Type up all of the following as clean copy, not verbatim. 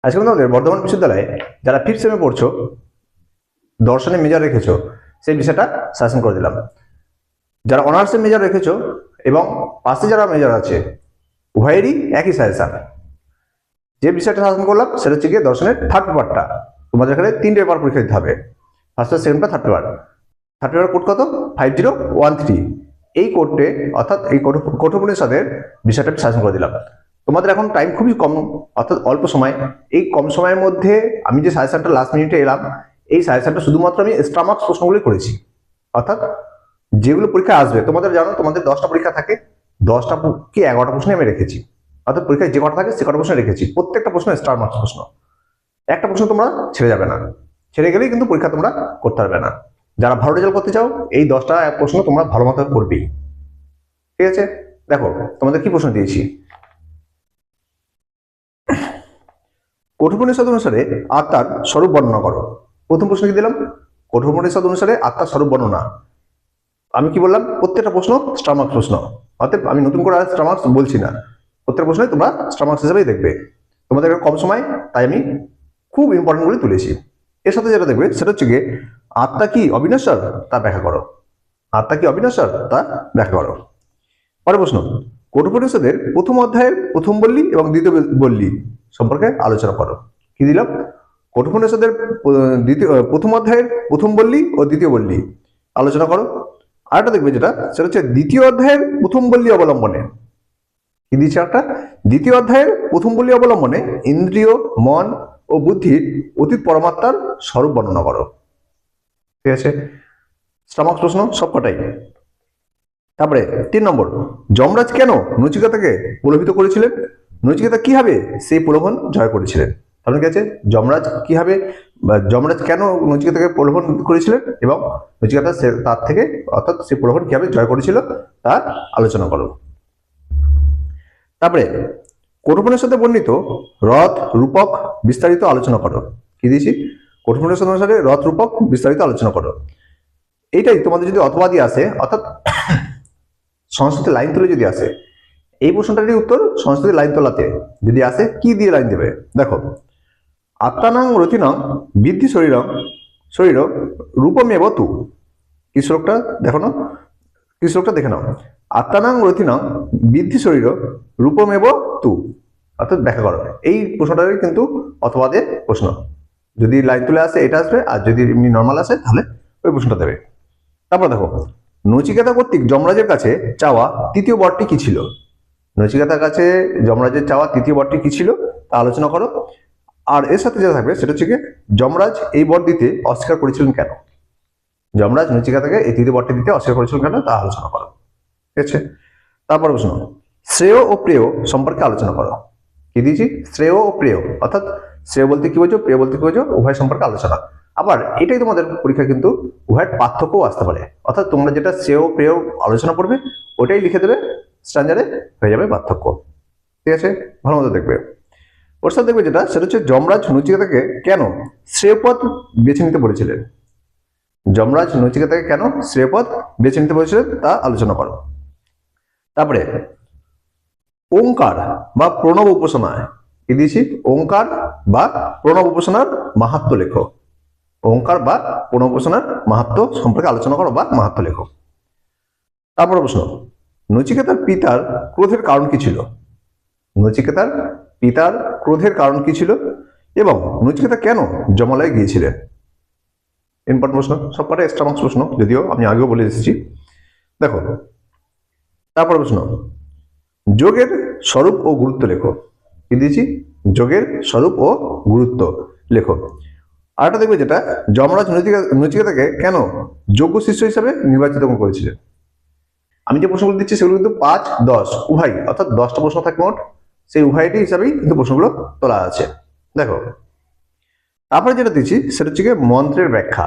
আজকে আমাদের বর্ধমান বিশ্ববিদ্যালয়ে যারা ফিফথ সেমে পড়ছো, দর্শনে মেজর রেখেছো, সেই বিষয়টা সাজেশন করে দিলাম। যারা অনার্সে মেজর রেখেছো এবং পাশে যারা মেজর আছে, উভয়েরই একই সাজেশন। যে বিষয়টা সাজেশন করলাম সেটা হচ্ছে গিয়ে দর্শনের থার্ড পেপারটা। তোমাদের এখানে 3টে পেপার পরীক্ষা দিতে হবে, first paper, second paper, third paper. Third paper code কত? 5013। এই কোডে অর্থাৎ এই কঠোপনিষদের বিষয়টা সাজেশন করে দিলাম। তোমাদের এখন টাইম খুবই কম, অর্থাৎ অল্প সময়। এই কম সময়ের মধ্যে আমি যে সাজেশনটা লাস্ট মিনিটে এলাম, এই সাজেশনটা শুধুমাত্র আমি এক্সট্রা মার্কস প্রশ্নগুলি করেছি। অর্থাৎ যেগুলো পরীক্ষা আসবে, তোমাদের জানো তোমাদের 10টা পরীক্ষা থাকে, 10টা কি 11টা প্রশ্ন আমি রেখেছি। অর্থাৎ পরীক্ষায় যে কটা থাকে সে কটা প্রশ্ন রেখেছি, প্রত্যেকটা প্রশ্ন স্টার মার্কস প্রশ্ন। একটা প্রশ্ন তোমরা ছেড়ে যাবে না, ছেড়ে গেলেই কিন্তু পরীক্ষা তোমরা করতে পারবে না। যারা ভালো রেজাল্ট করতে চাও, এই 10টা প্রশ্ন তোমরা ভালো মতো করবেই। ঠিক আছে, দেখো তোমাদের কি প্রশ্ন দিয়েছি। কঠোপনিষদ অনুসারে আত্মার স্বরূপ বর্ণনা করো। প্রথম প্রশ্ন কি দিলাম? কঠোপনিষদ অনুসারে আত্মার স্বরূপ বর্ণনা। আমি কি বললাম? প্রত্যেকটা প্রশ্ন স্টার মার্কস প্রশ্ন। অতএব আমি নতুন করে আর স্টার মার্কস বলছি না, প্রত্যেক প্রশ্নই তোমরা স্টার মার্কস হিসেবেই দেখবে। তোমাদের কম সময়, তাই আমি খুব ইম্পর্টেন্ট গুলি তুলেছি। এর সাথে যেটা দেখবে সেটা হচ্ছে গিয়ে আত্মা কি অবিনশ্বর তা ব্যাখ্যা করো। আত্মা কি অবিনশ্বর তা ব্যাখ্যা করো। পরের প্রশ্ন, কঠোপনিষদের প্রথম অধ্যায়ের প্রথম বল্লী এবং দ্বিতীয় বল্লী সম্পর্কে আলোচনা করো। কি দিলাম? কঠোপনিষদের প্রথম অধ্যায়ের প্রথম বল্লী ও দ্বিতীয় বল্লী আলোচনা করো। আরেকটা দেখবে যেটা, সেটা হচ্ছে দ্বিতীয় অধ্যায়ের প্রথম বল্লী অবলম্বনে। কি দিচ্ছে একটা? দ্বিতীয় অধ্যায়ের প্রথম বল্লী অবলম্বনে ইন্দ্রিয়, মন ও বুদ্ধির অতীত পরমাত্মার স্বরূপ বর্ণনা করো। ঠিক আছে, স্টার প্রশ্ন সবকটাই। তারপরে 3 নম্বর, যমরাজ কেন নচিকেতাকে প্রলোভিত করেছিলেন? নচিকেতা কিভাবে সেই প্রলোভন জয় করেছিলেন? তাহলে কি আছে, যমরাজ কিভাবে বা যমরাজ কেন নচিকেতাকে প্রলোভন করেছিলেন এবং নচিকেতা তার থেকে অর্থাৎ সেই প্রলোভন কিভাবে জয় করেছিল তা আলোচনা করো। তারপরে কঠোপনিষদে বর্ণিত রথ রূপক বিস্তারিত আলোচনা করো। কি দিয়েছি? কঠোপনিষদ অনুসারে রথ রূপক বিস্তারিত আলোচনা করো। এইটাই তোমাদের যদি অথবাদি আসে, অর্থাৎ সংস্কৃতের লাইন তুলে যদি আসে, এই প্রশ্নটারই উত্তর সংস্কৃতের লাইন তোলাতে যদি আসে, কি দিয়ে লাইন দেবে? দেখো, আত্মানাং রথিনাং বৃদ্ধি শরীর রূপমেব তু। কি শ্লোকটা দেখো না, কি শ্লোকটা দেখে নাও। আত্মানাং রথিনাং বৃদ্ধি শরীর রূপমেব তু, অর্থাৎ ব্যাখ্যা করো। এই প্রশ্নটারই কিন্তু অথবাদের প্রশ্ন। যদি লাইন তুলে আসে এটা আসবে, আর যদি এমনি নর্মাল আসে তাহলে ওই প্রশ্নটা দেবে। তারপর দেখো, নচিকেতা কর্তৃক যমরাজের কাছে চাওয়া তৃতীয় বরটি কি ছিল? নচিকেতার কাছে যমরাজের চাওয়া তৃতীয় বরটি কি ছিল তা আলোচনা করো। আর এর সাথে যেটা থাকবে সেটা হচ্ছে কি, যমরাজ এই বর দিতে অস্বীকার করেছিলেন কেন? যমরাজ নচিকেতাকে এই তৃতীয় বরটি দিতে অস্বীকার করেছিলেন কেন তা আলোচনা করো। ঠিক আছে, তারপর প্রশ্ন, শ্রেয় ও প্রেয় সম্পর্কে আলোচনা করো। কি দিয়েছি? শ্রেয় ও প্রেয়, অর্থাৎ শ্রেয় বলতে কি বোঝো, প্রেয় বলতে কি বোঝো, উভয় সম্পর্কে আলোচনা। আবার এটাই তোমাদের পরীক্ষা কিন্তু উভয়ের পার্থক্যও আসতে পারে। অর্থাৎ তোমরা যেটা শ্রেয় প্রেয় আলোচনা করবে ওটাই লিখে দেবে, স্ট্যান্ডার্ডে হয়ে যাবে পার্থক্য। ঠিক আছে, ভালো মতো দেখবে। ওর সাথে দেখবে যেটা, সেটা হচ্ছে যমরাজ নচিকেতাকে কেন শ্রেয়পদ বেছে নিতে বলেছিলেন? যমরাজ নচিকেতাকে কেন শ্রেয়পদ বেছে নিতে বলেছিলেন তা আলোচনা করো। তারপরে ওঙ্কার বা প্রণব উপাসনায় কি দিয়েছি? ওঙ্কার বা প্রণব উপাসনার মাহাত্ম্য লেখো। ওঙ্কার বা প্রণব উপাসনার মাহাত্ম্য সম্পর্কে আলোচনা করো বা মাহাত্ম্য লেখো। তারপর প্রশ্ন, নচিকেতার পিতার ক্রোধের কারণ কি ছিল? নচিকেতার পিতার ক্রোধের কারণ কি ছিল এবং নচিকেতা কেন যমালয়ে গিয়েছিলেন? ইম্পর্টেন্ট প্রশ্ন, সবকটা এক্সট্রা মার্কস প্রশ্ন, যদিও আমি আগেও বলে এসেছি। দেখো, তারপর প্রশ্ন, যোগের স্বরূপ ও গুরুত্ব লেখো। কি দিয়েছি? যোগের স্বরূপ ও গুরুত্ব লেখো। আরেকটা দেখবে যেটা, যমরাজ নচিকেতাকে কেন যোগ্য শিষ্য হিসাবে নির্বাচিত করেছিলেন? আমি যে প্রশ্নগুলো দিচ্ছি সেগুলো কিন্তু 5, 10 উভয়, অর্থাৎ 10টা প্রশ্ন থাকে মোট, সেই উভয়টি হিসাবেই কিন্তু প্রশ্নগুলো তোলা আছে। দেখো, তারপরে যেটা দিচ্ছি সেটা হচ্ছে মন্ত্রের ব্যাখ্যা।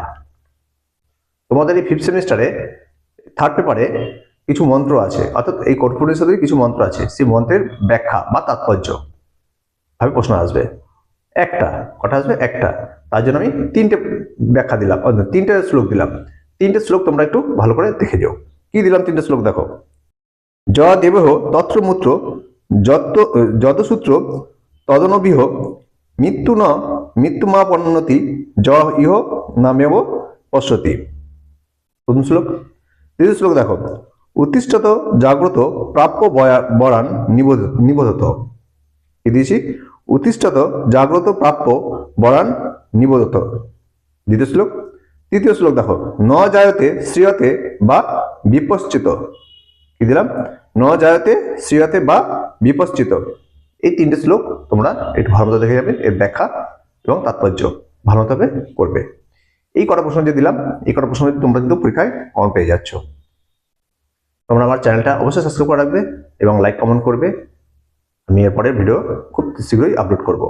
তোমাদের এই 5th সেমিস্টারে থার্ড পেপারে কিছু মন্ত্র আছে, অর্থাৎ এই কঠোপনিষদের কিছু মন্ত্র আছে, সেই মন্ত্রের ব্যাখ্যা বা তাৎপর্য ভাবে প্রশ্ন আসবে। একটা কটা আসবে? একটা। তার জন্য আমি 3টে ব্যাখ্যা দিলাম, 3টে শ্লোক দিলাম। 3টে শ্লোক তোমরা একটু ভালো করে দেখে যাও। কি দিলাম 3টে শ্লোক? দেখো, য দেবহ তত্র মূত্র যত সূত্র তদনবিহ মৃত্যু ন মৃত্যুমাপন্নতি য ইহ নামেব পশ্যতি। প্রথম শ্লোক। তৃতীয় শ্লোক দেখো, উত্তিষ্ঠত জাগ্রত প্রাপ্য বরান নিবোধত। কি দিয়েছি? উত্তিষ্ঠত জাগ্রত প্রাপ্য বরান নিবোধত। দ্বিতীয় শ্লোক। তৃতীয় শ্লোক দেখো, ন জায়তে শ্রিয়তে বা বিপশ্চিত। কি দিলাম? ন জায়তে শ্রিয়তে বা বিপশ্চিত। এই তিনটে শ্লোক তোমরা একটু ভালো মতো দেখে যাবে, এর ব্যাখ্যা এবং তাৎপর্য ভালো মতো করবে। এই কটা প্রশ্ন যে দিলাম, এই কটা প্রশ্ন তোমরা কিন্তু পরীক্ষায় কমন পেয়ে যাচ্ছ। তোমরা আমার চ্যানেলটা অবশ্যই সাবস্ক্রাইব করে রাখবে এবং লাইক কমেন্ট করবে। আমি এরপরে ভিডিও খুব শীঘ্রই আপলোড করব।